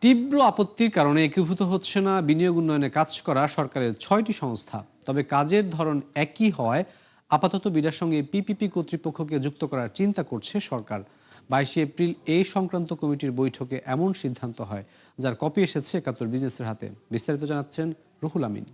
তীব্র আপত্তির কারণে একীভূত হচ্ছে না বিনিয়োগ উন্নয়নে কাজ করা সরকারের ৬টি সংস্থা। তবে কাজের ধরন একই হওয়ায় আপাতত বিডার সঙ্গে পিপিপি কর্তৃপক্ষকে যুক্ত করার চিন্তা করছে সরকার। ২২ এপ্রিল এই সংক্রান্ত কমিটির বৈঠকে এমন সিদ্ধান্ত হয়, যার কপি এসেছে ৭১ বিজনেসের হাতে। বিস্তারিত জানাচ্ছেন রুহুল আমিন।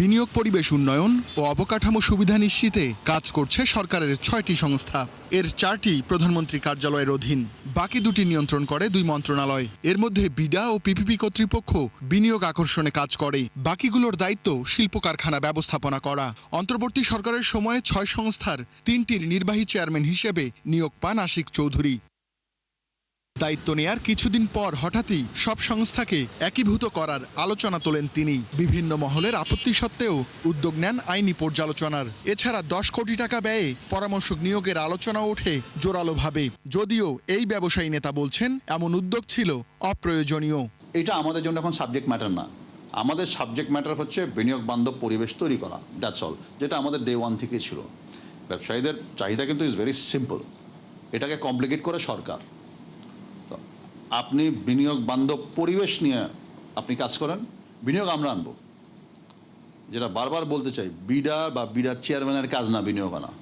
বিনিয়োগ পরিবেশ উন্নয়ন ও অবকাঠামো সুবিধা নিশ্চিতে কাজ করছে সরকারের ৬টি সংস্থা। এর ৪টি প্রধানমন্ত্রী কার্যালয়ের অধীন, বাকি দুটি নিয়ন্ত্রণ করে ২ মন্ত্রণালয়। এর মধ্যে বিডা ও পিপিপি কর্তৃপক্ষ বিনিয়োগ আকর্ষণে কাজ করে, বাকিগুলোর দায়িত্ব শিল্প কারখানা ব্যবস্থাপনা করা। অন্তর্বর্তী সরকারের সময়ে ৬ সংস্থার ৩টির নির্বাহী চেয়ারম্যান হিসেবে নিয়োগ পান আশিক চৌধুরী। দায়িত্ব নেয়ার কিছুদিন পর হঠাৎই সব সংস্থাকে একীভূত করার আলোচনা তোলেন তিনি। বিভিন্ন মহলের আপত্তি সত্ত্বেও উদ্যোগ নেন আইনি পর্যালোচনার। এছাড়া ১০ কোটি টাকা ব্যয়ে পরামর্শক নিয়োগের আলোচনা ওঠে জোরালোভাবে। যদিও এই ব্যবসায়ী নেতা বলছেন এমন উদ্যোগ ছিল অপ্রয়োজনীয়। এটা আমাদের জন্য এখন সাবজেক্ট ম্যাটার না। আমাদের সাবজেক্ট ম্যাটার হচ্ছে বিনিয়োগ বান্ধব পরিবেশ তৈরি করা, দ্যাটস অল, যেটা আমাদের ডে ওয়ান থেকেই ছিল। ব্যবসায়ীদের চাহিদা কিন্তু ইজ ভেরি সিম্পল, এটাকে কমপ্লিকেট করে সরকার। আপনি বিনিয়োগ বান্ধব পরিবেশ নিয়ে আপনি কাজ করেন, বিনিয়োগ আমরা আনবো। যেটা বারবার বলতে চাই, বিডা বা বিডার চেয়ারম্যানের কাজ না বিনিয়োগ আনা।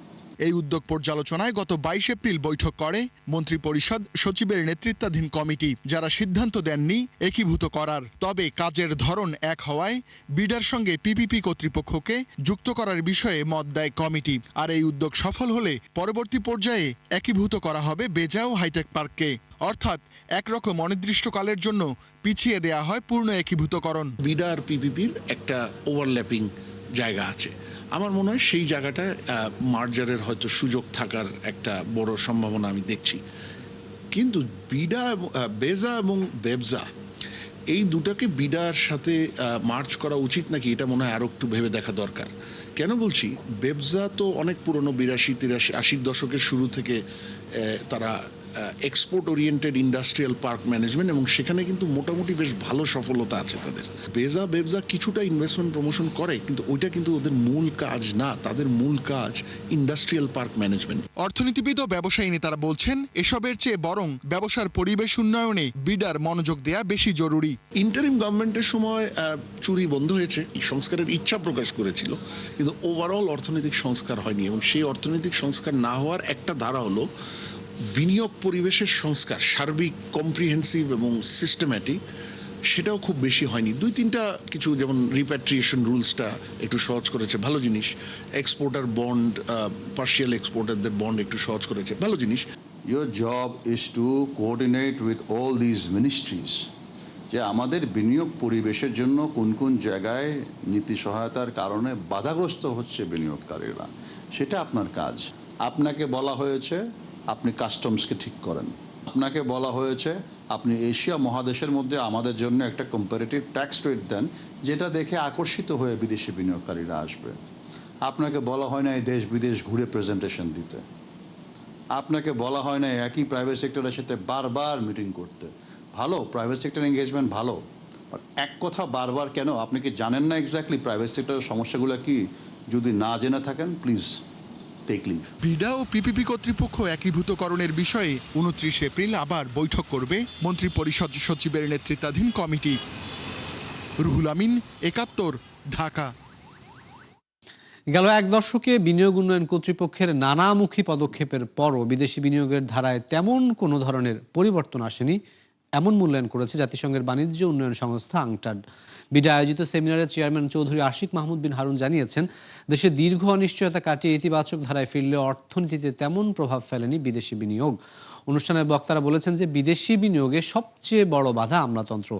এই উদ্যোগ পর্যালোচনায় গত ২২ এপ্রিল বৈঠক করে মন্ত্রিপরিষদ সচিবের নেতৃত্বাধীন কমিটি, যারা সিদ্ধান্ত দেননি একীভূত করার। তবে কাজের ধরন এক হওয়ায় বিডার সঙ্গে পিপিপি কর্তৃপক্ষকে যুক্ত করার বিষয়ে মত দেয় কমিটি। আর এই উদ্যোগ সফল হলে পরবর্তী পর্যায়ে একীভূত করা হবে বেজা ও হাইটেক পার্ককে। অর্থাৎ একরকম অনির্দিষ্টকালের জন্য পিছিয়ে দেয়া হয় পূর্ণ একীভূতকরণ। বিডা আর পিপিপির একটা ওভারল্যাপিং জায়গা আছে, আমার মনে হয় সেই জায়গাটায় মার্জারের হয়তো সুযোগ থাকার একটা বড় সম্ভাবনা আমি দেখছি। কিন্তু বিডা, বেজা এবং বেবজা এই দুটাকে বিডার সাথে মার্চ করা উচিত নাকি, এটা মনে হয় আরও একটু ভেবে দেখা দরকার। কেন বলছি, বেবজা তো অনেক পুরনো, ৮২, ৮৩, ৮০ দশকের শুরু থেকে তারা export oriented industrial park management, এবং সেখানে কিন্তু মোটামুটি বেশ ভালো সফলতা আছে তাদের। বেবজা কিছুটা ইনভেস্টমেন্ট প্রমোশন করে, কিন্তু ওইটা কিন্তু ওদের মূল কাজ না। তাদের মূল কাজ ইন্ডাস্ট্রিয়াল পার্ক ম্যানেজমেন্ট। অর্থনীতিবিদ ও ব্যবসায়ী নেতারা বলছেন এসবের চেয়ে বরং ব্যবসার পরিবেশ উন্নয়নে বিডার মনোযোগ দেয়া বেশি জরুরি। ইন্টারিম গভর্নমেন্টের সময় চুরি বন্ধ হয়েছে, এই সংস্কারের ইচ্ছা প্রকাশ করেছিল, কিন্তু ওভারঅল অর্থনৈতিক সংস্কার হয়নি। এবং সেই অর্থনৈতিক সংস্কার না হওয়ার একটা ধারা হলো বিনিয়োগ পরিবেশের সংস্কার, সার্বিক, কম্প্রিহেন্সিভ এবং সিস্টেম্যাটিক, সেটাও খুব বেশি হয়নি। ২-৩টা কিছু, যেমন রিপ্যাট্রিয়েশন রুলসটা একটু সহজ করেছে, ভালো জিনিস। এক্সপোর্টার বন্ড, পার্শিয়াল এক্সপোর্টারদের বন্ড একটু সহজ করেছে, ভালো জিনিস। Your job is to coordinate with all these ministries, যে আমাদের বিনিয়োগ পরিবেশের জন্য কোন কোন জায়গায় নীতি সহায়তার কারণে বাধাগ্রস্ত হচ্ছে বিনিয়োগকারীরা, সেটা আপনার কাজ। আপনাকে বলা হয়েছে আপনি কাস্টমসকে ঠিক করেন, আপনাকে বলা হয়েছে আপনি এশিয়া মহাদেশের মধ্যে আমাদের জন্য একটা কম্পারেটিভ ট্যাক্স রেট দেন, যেটা দেখে আকর্ষিত হয়ে বিদেশি বিনিয়োগকারীরা আসবে। আপনাকে বলা হয় না এই দেশ বিদেশ ঘুরে প্রেজেন্টেশন দিতে, আপনাকে বলা হয় না একই প্রাইভেট সেক্টরের সাথে বারবার মিটিং করতে। ভালো, প্রাইভেট সেক্টর এঙ্গেজমেন্ট ভালো, বাট এক কথা বারবার কেন? আপনি কি জানেন না এক্স্যাক্টলি প্রাইভেট সেক্টরের সমস্যাগুলো কি? যদি না জেনে থাকেন, প্লিজ টেক লিভ। বিডা ও পিপিপি কর্তৃপক্ষ একীভূতকরণের বিষয়ে ২৯ এপ্রিল আবার বৈঠক করবে মন্ত্রিপরিষদ সচিবের নেতৃত্বাধীন কমিটি। রুহুল আমিন, ৭১, ঢাকা। গেল এক দশকে বিনিয়োগ উন্নয়ন কর্তৃপক্ষের নানামুখী পদক্ষেপের পরও বিদেশি বিনিয়োগের ধারায় তেমন কোনো ধরনের পরিবর্তন আসেনি, এমন মূল্যায়ন করেছে জাতিসংঘের বাণিজ্য উন্নয়ন সংস্থা আংটাড। বিডা আয়োজিত সেমিনারে চেয়ারম্যান চৌধুরী আশিক মাহমুদ বিন হারুন জানিয়েছেন, দেশে দীর্ঘ অনিশ্চয়তা কাটিয়ে ইতিবাচক ধারায় ফিরলেও অর্থনীতিতে তেমন প্রভাব ফেলেনি বিদেশি বিনিয়োগ। অনুষ্ঠানের বক্তারা বলেছেন যে বিদেশি বিনিয়োগে সবচেয়ে বড় বাধা আমলাতন্ত্র।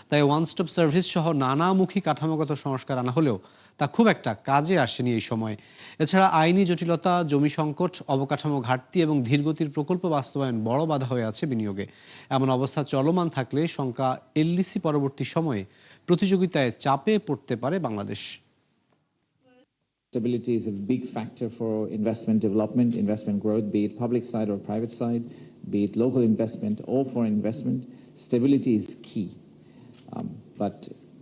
তাই ওয়ান স্টপ সার্ভিস সহ নানামুখী কাঠামোগত সংস্কার আনা হলেও তা খুব একটা কাজে আসেনি এই সময়। এছাড়া আইনি জটিলতা, জমি সংকট, অবকাঠামো ঘাটতি এবং ধীরগতির প্রকল্প বাস্তবায়ন বড় বাধা হয়ে আছে বিনিয়োগে। এমন অবস্থা চলমান থাকলে শঙ্কা এলডিসি পরবর্তী সময়ে প্রতিযোগিতায় চাপে পড়তে পারে Bangladesh. Stability is a big factor for investment development, investment growth, be it public side or private side, be it local investment or foreign investment. Stability is key. But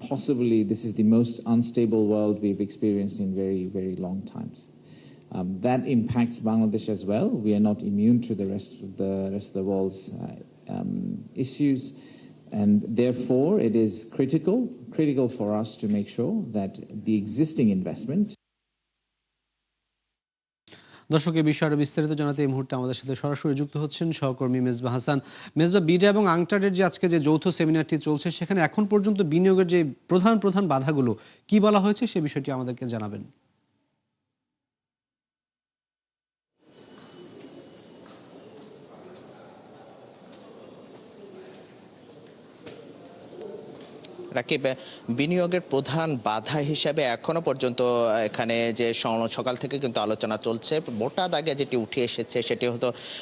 possibly this is the most unstable world we've experienced in very, very long times. That impacts Bangladesh as well. We are not immune to the rest of the world's issues, and therefore it is critical for us to make sure that the existing investment. দর্শক, এই বিষয়ে আরো বিস্তারিত জানাতে এই মুহূর্তে আমাদের সাথে সরাসরি যুক্ত হচ্ছেন সহকর্মী মেজবা হাসান। মেজবা, বিডা এবং আংটাডের যে আজকে যে যৌথ সেমিনারটি চলছে, সেখানে এখন পর্যন্ত বিনিয়োগের যে প্রধান বাধাগুলো কি বলা হয়েছে সে বিষয়টি আমাদেরকে জানাবেন। রাকিব, বিনিয়োগের প্রধান বাধা হিসাবে এখনো পর্যন্ত এখানে যে সকাল থেকে কিন্তু আলোচনা চলছে, মোটা দাগে যেটি উঠে এসেছে সেটি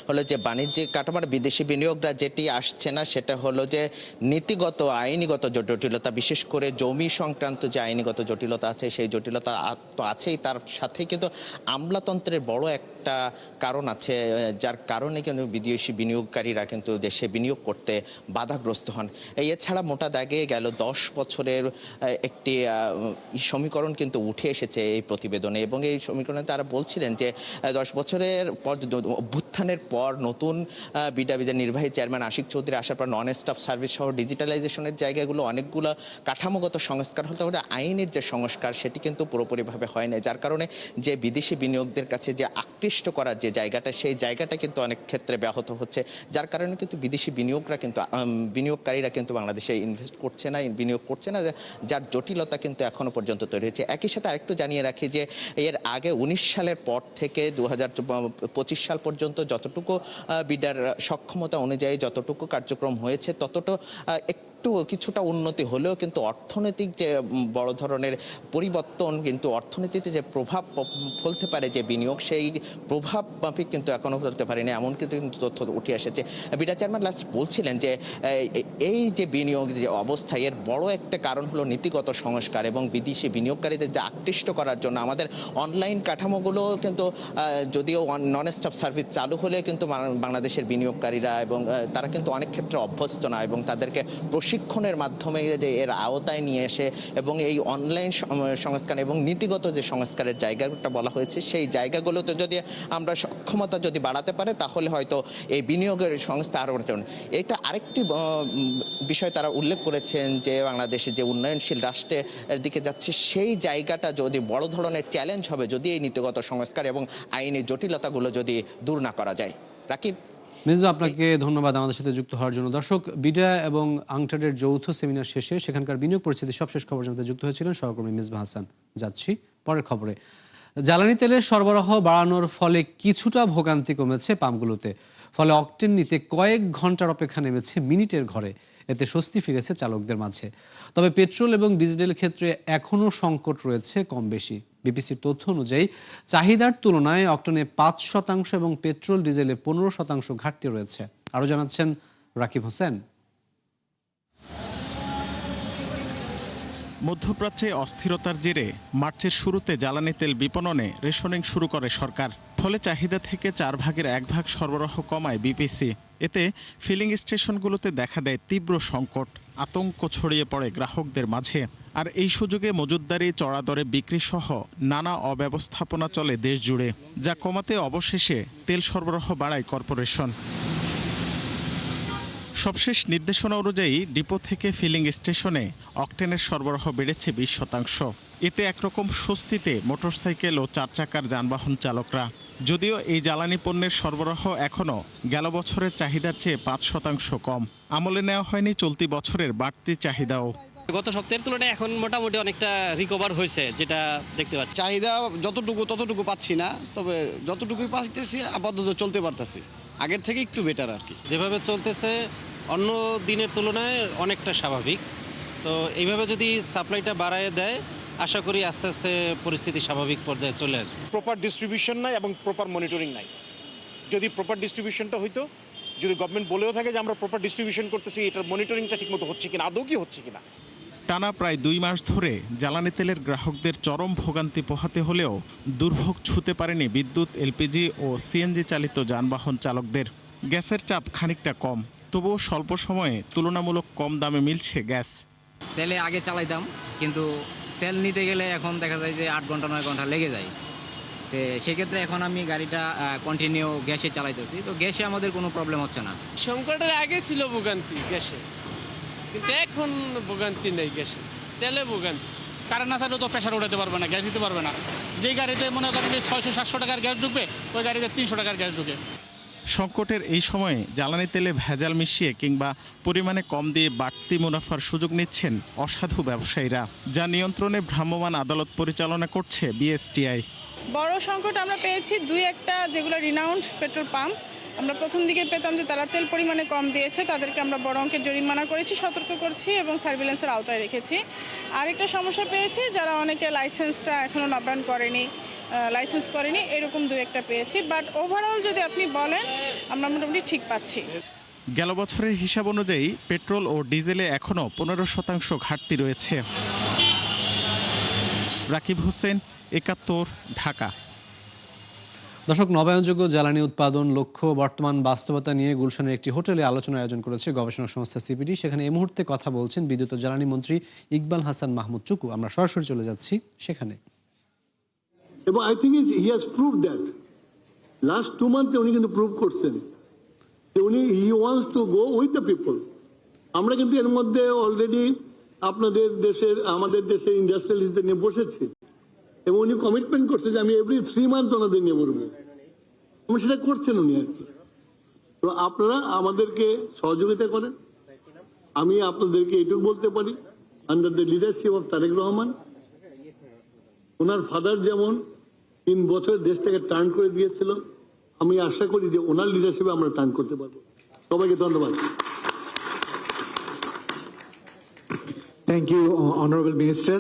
হলো যে বাণিজ্যিক কাঠামোর বিদেশি বিনিয়োগরা যেটি আসছে না, সেটা হলো যে নীতিগত আইনিগত জটিলতা, বিশেষ করে জমি সংক্রান্ত যে আইনিগত জটিলতা আছে সেই জটিলতা তো আছেই, তার সাথে কিন্তু আমলাতন্ত্রের বড় একটা কারণ আছে, যার কারণে কিন্তু বিদেশি বিনিয়োগকারীরা কিন্তু দেশে বিনিয়োগ করতে বাধাগ্রস্ত হন। এছাড়া মোটা দাগে গেল 10 বছরের একটি সমীকরণ কিন্তু উঠে এসেছে এই প্রতিবেদনে, এবং এই সমীকরণে তারা বলছিলেন যে 10 বছরের পর অভ্যুত্থানের পর নতুন বিডাবিজের নির্বাহী চেয়ারম্যান আশিক চৌধুরী আসার পর নন স্টাফ সার্ভিস সহ ডিজিটালাইজেশনের জায়গাগুলো অনেকগুলো কাঠামোগত সংস্কার হতে হলে আইনের যে সংস্কার সেটি কিন্তু পুরোপুরিভাবে হয় না, যার কারণে যে বিদেশি বিনিয়োগদের কাছে যে আকৃষ্ট করার যে জায়গাটা, সেই জায়গাটা কিন্তু অনেক ক্ষেত্রে ব্যাহত হচ্ছে, যার কারণে কিন্তু বিদেশি বিনিয়োগকারীরা কিন্তু বাংলাদেশে ইনভেস্ট করছে না, বিনিয়োগ করছে না, যার জটিলতা কিন্তু এখনো পর্যন্ত তৈরি হয়েছে। একই সাথে আরেকটু জানিয়ে রাখি যে এর আগে 19 সালের পর থেকে 2025 সাল পর্যন্ত যতটুকু বিডার সক্ষমতা অনুযায়ী যতটুকু কার্যক্রম হয়েছে ততটা কিছুটা উন্নতি হলেও কিন্তু অর্থনৈতিক যে বড় ধরনের পরিবর্তন, কিন্তু অর্থনীতিতে যে প্রভাব ফেলতে পারে যে বিনিয়োগ, সেই প্রভাব মাফিক কিন্তু এখনও ফেলতে পারেনি, এমন কিন্তু তথ্য উঠে এসেছে। বিডা চেয়ারম্যান লাস্ট বলছিলেন যে এই যে বিনিয়োগ যে অবস্থা, এর বড় একটা কারণ হলো নীতিগত সংস্কার এবং বিদেশি বিনিয়োগকারীদের যে আকৃষ্ট করার জন্য আমাদের অনলাইন কাঠামোগুলো কিন্তু যদিও নন স্টাফ সার্ভিস চালু হলে কিন্তু বাংলাদেশের বিনিয়োগকারীরা এবং তারা কিন্তু অনেক ক্ষেত্রে অভ্যস্ত না, এবং তাদেরকে প্রশিক্ষণের মাধ্যমে যে এর আওতায় নিয়ে এসে এবং এই অনলাইন সংস্কার এবং নীতিগত যে সংস্কারের জায়গাটা বলা হয়েছে, সেই জায়গাগুলোতে যদি আমরা সক্ষমতা যদি বাড়াতে পারে তাহলে হয়তো এই বিনিয়োগের সংস্থা আরও বাড়তে পারে। এটা আরেকটি বিষয় তারা উল্লেখ করেছেন যে বাংলাদেশে যে উন্নয়নশীল রাষ্ট্রের দিকে যাচ্ছে, সেই জায়গাটা যদি বড় ধরনের চ্যালেঞ্জ হবে যদি এই নীতিগত সংস্কার এবং আইনি জটিলতাগুলো যদি দূর না করা যায়। রাকিব, মেজবা, আপনাকে ধন্যবাদ আমাদের সাথে যুক্ত হওয়ার জন্য। দর্শক, বিডা এবং আংটাডের যৌথ সেমিনার শেষে সেখানকার বিনিয়োগ পরিস্থিতি সবশেষ খবর জানাতে যুক্ত হয়েছিলেন সহকর্মী মেজবা হাসান। যাচ্ছি পরের খবরে। জ্বালানি তেলের সরবরাহ বাড়ানোর ফলে কিছুটা ভোগান্তি কমেছে পাম্পগুলোতে, ফলে অকটেন নিতে কয়েক ঘন্টার অপেক্ষা নেমেছে মিনিটের ঘরে। এতে স্বস্তি ফিরেছে চালকদের মাঝে। তবে পেট্রোল এবং ডিজেলের ক্ষেত্রে এখনও সংকট রয়েছে কম বেশি। বিপিসির তথ্য অনুযায়ী চাহিদার তুলনায় অকটেনে 5% এবং পেট্রোল ডিজেলে 15% ঘাটতি রয়েছে। আরও জানাচ্ছেন রাকিব হোসেন। মধ্যপ্রাচ্যে অস্থিরতার জেরে মার্চের শুরুতে জ্বালানি তেল বিপণনে রেশনিং শুরু করে সরকার। ফলে চাহিদা থেকে 4 ভাগের 1 ভাগ সরবরাহ কমায় বিপিসি। এতে ফিলিং স্টেশনগুলোতে দেখা দেয় তীব্র সংকট, আতঙ্ক ছড়িয়ে পড়ে গ্রাহকদের মাঝে। আর এই সুযোগে মজুতদারি, চড়া দরে বিক্রি সহ নানা অব্যবস্থাপনা চলে দেশ জুড়ে, যা কমাতে অবশেষে তেল সরবরাহ বাড়ায় কর্পোরেশন। সবশেষ নির্দেশনা অনুযায়ী ডিপো থেকে ফিলিং স্টেশনে অকটেনের সরবরাহ বেড়েছে 20%। এতে একরকম স্বস্তিতে মোটরসাইকেল ও 4 চাকার যানবাহন চালকরা। যদিও এই জ্বালানি পণ্যের সরবরাহ এখনও গেল বছরের চাহিদার চেয়ে 5% কম। আমলে নেওয়া হয়নি চলতি বছরের বাড়তি চাহিদাও। গত সপ্তাহের তুলনায় এখন মোটামুটি অনেকটা রিকভার হয়েছে, যেটা দেখতে পাচ্ছি। চাহিদা ততটুকু পাচ্ছি না, তবে যতটুকুই পাচ্ছি আপাতত চলতে পারতেছি, আগের থেকে একটু বেটার আর কি। যেভাবে চলতেছে অন্য দিনের তুলনায় অনেকটা স্বাভাবিক। তো এইভাবে যদি সাপ্লাইটা বাড়ায় দেয়, আশা করি আস্তে আস্তে পরিস্থিতি স্বাভাবিক পর্যায়ে চলে আসবে। প্রপার ডিস্ট্রিবিউশন নাই এবং প্রপার মনিটরিং নাই। যদি প্রপার ডিস্ট্রিবিউশনটা হইতো, যদি গভর্নমেন্ট বলেও থাকে যে আমরা প্রপার ডিস্ট্রিবিউশন করতেছি, এটার মনিটরিংটা ঠিকমতো হচ্ছে কিনা, আদৌ কি হচ্ছে কিনা। টানা প্রায় 2 মাস ধরে জ্বালানি তেলের গ্রাহকদের চরম ভোগান্তি পোহাতে হলেও দুর্ভোগ ছুঁতে পারেনি বিদ্যুৎ, এলপিজি ও সিএনজি চালিত যানবাহন চালকদের। গ্যাসের চাপ খানিকটা কম, তবুও স্বল্প সময়ে তুলনামূলক কম দামে মিলছে গ্যাস। তেলে আগে চালাইতাম, কিন্তু তেল নিতে গেলে এখন দেখা যায় যে 8 ঘন্টা 9 ঘন্টা লেগে যায়। তো সেক্ষেত্রে এখন আমি গাড়িটা কন্টিনিউ গ্যাসে চালাইতেছি, তো গ্যাসে আমাদের কোনো প্রবলেম হচ্ছে না। সংকটের আগে ছিল ভোগান্তি গ্যাসে, কিন্তু এখন ভোগান্তি নেই গ্যাসে, তেলে ভোগান্তি। কারেন্ট না থাকলেও তো প্রেশার উঠাতে পারবে না, গ্যাস দিতে পারবে না। যেই গাড়িতে মনে করেন যে 600-700 টাকার গ্যাস ঢুকবে, ওই গাড়িতে 300 টাকার গ্যাস ঢুকে। সংকটের এই সময়ে জ্বালানি তেলে ভেজাল মিশিয়ে কিংবা পরিমাণে কম দিয়ে বাড়তি মুনাফার সুযোগ নিচ্ছেন অসাধু ব্যবসায়ীরা, যা নিয়ন্ত্রণে ভ্রাম্যমাণ আদালত পরিচালনা করছে বিএসটিআই। বড় সংকট আমরা পেয়েছি 2-1টা যেগুলো রিনাউন্ড পেট্রোল পাম্প। আমরা প্রথম দিকে পেতাম যে তারা তেল পরিমাণে কম দিয়েছে, তাদেরকে আমরা বড় অঙ্কের জরিমানা করেছি, সতর্ক করছি এবং সার্ভিলেন্সের আওতায় রেখেছি। আরেকটা সমস্যা পেয়েছি যারা অনেকে লাইসেন্সটা এখনও নবায়ন করেনি, লাইসেন্স করেনি, এরকম 2-1টা পেয়েছি। বাট ওভারঅল যদি আপনি বলেন আমরা মোটামুটি ঠিক পাচ্ছি। গেল বছরের হিসাব অনুযায়ী পেট্রোল ও ডিজেলে এখনও 15% ঘাটতি রয়েছে। রাকিব হোসেন, 71, ঢাকা। দর্শক, নবায়নযোগ্য জ্বালানি উৎপাদন লক্ষ্য বর্তমান বাস্তবতা নিয়ে গুলশানের একটি হোটেলে আলোচনার আয়োজন করেছে গবেষণা সংস্থা সিপিডি। সেখানে এই মুহূর্তে কথা বলছেন বিদ্যুৎ ও জ্বালানি মন্ত্রী ইকবাল হাসান মাহমুদ চুকু। আমরা সরাসরি চলে যাচ্ছি সেখানে। এবং I think he has proved that last 2 মান্থে উনি কিন্তু প্রুভ করছেন যে উনি he wants to go with the people. আমরা কিন্তু এর মধ্যে অলরেডি আপনাদের দেশের আমাদের দেশের ইন্ডাস্ট্রিয়ালিস্টদের নিয়ে বসেছি এবং উনি কমিটমেন্ট করছে যে আমি এভরি 3 মান্থ ওনাদের নিয়ে বলবো, এবং সেটা করছেন উনি আর কি। তো আপনারা আমাদেরকে সহযোগিতা করেন। আমি আপনাদেরকে এটুকু বলতে পারি, under the leadership of Tarique Rahman, ওনার ফাদার যেমন 3 বছর দেশটাকে টার্ন করে দিয়েছিল, আমি আশা করি যে ওনার লিডারশিপে আমরা টার্ন করতে পারবো। সবাইকে ধন্যবাদ। Thank you honourable minister.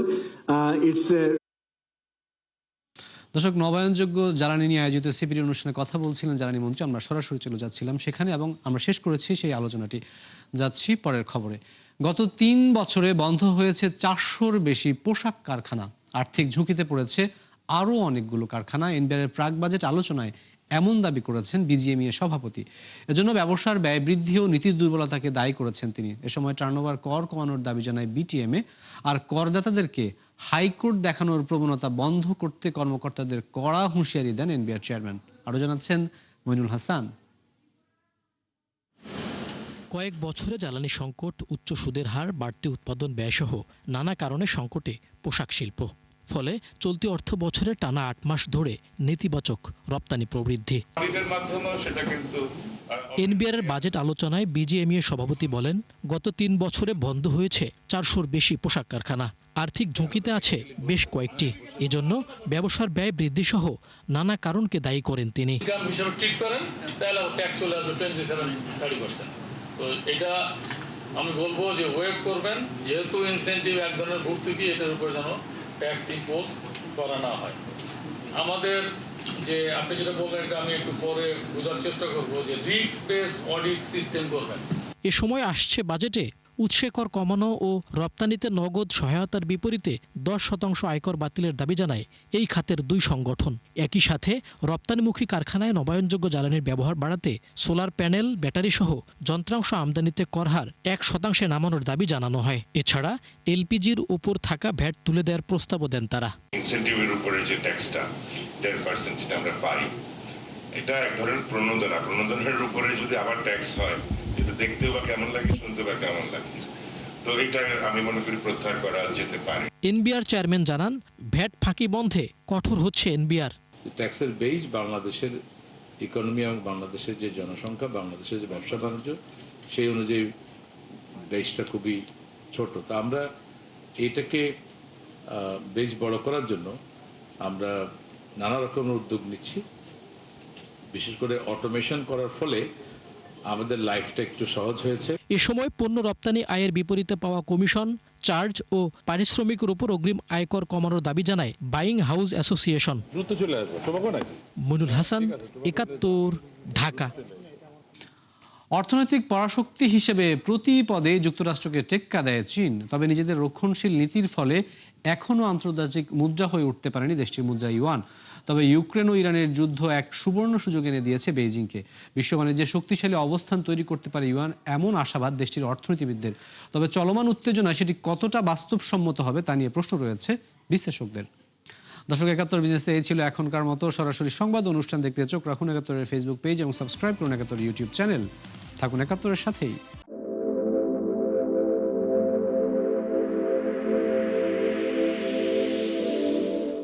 দর্শক, নবায়নযোগ্য জ্বালানি নিয়ে আয়োজিত সিপিডি অনুষ্ঠানে কথা বলছিলেন জ্বালানি মন্ত্রী। আমরা সরাসরি চলে যাচ্ছিলাম সেখানে এবং আমরা শেষ করেছি সেই আলোচনাটি। যাচ্ছি পরের খবরে। গত 3 বছরে বন্ধ হয়েছে 400-র বেশি পোশাক কারখানা। আর্থিক ঝুঁকিতে পড়েছে আরও অনেকগুলো কারখানা। এনবিআরের প্রাক বাজেট আলোচনায় এমন দাবি করেছেন বিজিএমইএ সভাপতি। এজন্য ব্যবসার ব্যয় বৃদ্ধি ও নীতির দুর্বলতাকে দায়ী করেছেন তিনি। এ সময় টার্নওভার কর কমানোর দাবি জানায় বিটিএমএ। আর করদাতাদেরকে হাইকোর্ট দেখানোর প্রবণতা বন্ধ করতে কর্মকর্তাদের কড়া হুঁশিয়ারি দেন এনবিআর চেয়ারম্যান। আরও জানাচ্ছেন মইনুল হাসান। কয়েক বছরে জ্বালানি সংকট, উচ্চ সুদের হার, বাড়তি উৎপাদন ব্যয়সহ নানা কারণে সংকটে পোশাক শিল্প। ফলে চলতি অর্থ বছরে টানা 8 মাস ধরে নেতিবাচক রপ্তানি প্রবৃদ্ধি। এনবিআরের বাজেট আলোচনায় বিজিএমইএ সভাপতি বলেন, গত 3 বছরে বন্ধ হয়েছে 400-র বেশি পোশাক কারখানা। আর্থিক ঝুঁকিতে আছে বেশ কয়েকটি। এজন্য ব্যবসার ব্যয় বৃদ্ধি সহ নানা কারণকে দায়ী করেন তিনি। তো এটা আমি বলবো যে ওয়েভ করবেন, যেহেতু ইনসেন্টিভ এক ধরনের ভর্তুকি, এটার উপর যেন ট্যাক্স ইম্পোজ করা না হয়। আমাদের যে আপনি যেটা বললেন এটা আমি একটু পরে বোঝার চেষ্টা করব, যে রিস্ক বেস অডিট সিস্টেম করবেন। এ সময় আসছে বাজেটে উৎসে কর কমানো ও রপ্তানিতে নগদ সহায়তার বিপরীতে 10% আয়কর বাতিলের দাবি জানায় এই খাতের 2 সংগঠন। একই সাথে রপ্তানিমুখী কারখানায় নবায়নযোগ্য জ্বালানির ব্যবহার বাড়াতে সোলার প্যানেল, ব্যাটারি সহ যন্ত্রাংশ আমদানিতে করহার 1% নামানোর দাবি জানানো হয়। এছাড়া এলপিজির উপর থাকা ভ্যাট তুলে দেওয়ার প্রস্তাবও দেন তারা। ইনসেন্টিভের উপরে যে ট্যাক্সটা 10% যেটা আমরা পাই, এটা এক ধরনের প্রণোদনের উপরে যদি আবার ট্যাক্স হয়, এটা দেখতেও বা কেমন লাগে, শুনতে বা কেমন লাগে। তো এটা আমি মনে করি প্রত্যাহার করা যেতে পারে। এনবিআর চেয়ারম্যান জানান, ভ্যাট ফাঁকি বন্ধে কঠোর হচ্ছে এনবিআর। ট্যাক্সের বেস বাংলাদেশের ইকোনমি এবং বাংলাদেশের যে জনসংখ্যা, বাংলাদেশের যে ব্যবসা বাণিজ্য, সেই অনুযায়ী বেসটা খুবই ছোট। তা আমরা এইটাকে বেস বড় করার জন্য আমরা নানা রকমের উদ্যোগ নিচ্ছি। বিশেষ করে অটোমেশন করার ফলে আমাদের লাইফটা একটু সহজ হয়েছে। এ সময় পণ্য রপ্তানি আয়ের বিপরীতে পাওয়া কমিশন, চার্জ ও পারিশ্রমিকের উপর অগ্রিম আয়কর কমানোর দাবি জানায় buying house association. Moinul Hasan, 71, Dhaka. অর্থনৈতিক পরাশক্তি হিসেবে প্রতি পদে যুক্তরাষ্ট্রকে টেক্কা দেয় চীন। তবে নিজেদের রক্ষণশীল নীতির ফলে এখনও আন্তর্জাতিক মুদ্রা হয়ে উঠতে পারেনি দেশটির মুদ্রা ইউয়ান। তবে ইউক্রেন ও ইরানের যুদ্ধ এক সুবর্ণ সুযোগ এনে দিয়েছে বেইজিংকে। বিশ্ব বাণিজ্যে শক্তিশালী অবস্থান তৈরি করতে পারে ইউয়ান, এমন আশাবাদ দেশটির অর্থনীতিবিদদের। তবে চলমান উত্তেজনা সেটি কতটা বাস্তবসম্মত হবে তা নিয়ে প্রশ্ন রয়েছে বিশ্লেষকদের। দর্শক, ৭১ বিজনেসে এই ছিল এখনকার মতো। সরাসরি সংবাদ অনুষ্ঠান দেখতে চোখ রাখুন ৭১-এর ফেসবুক পেজ এবং সাবস্ক্রাইব করুন ৭১ ইউটিউব চ্যানেল। থাকুন ৭১-এর সাথেই।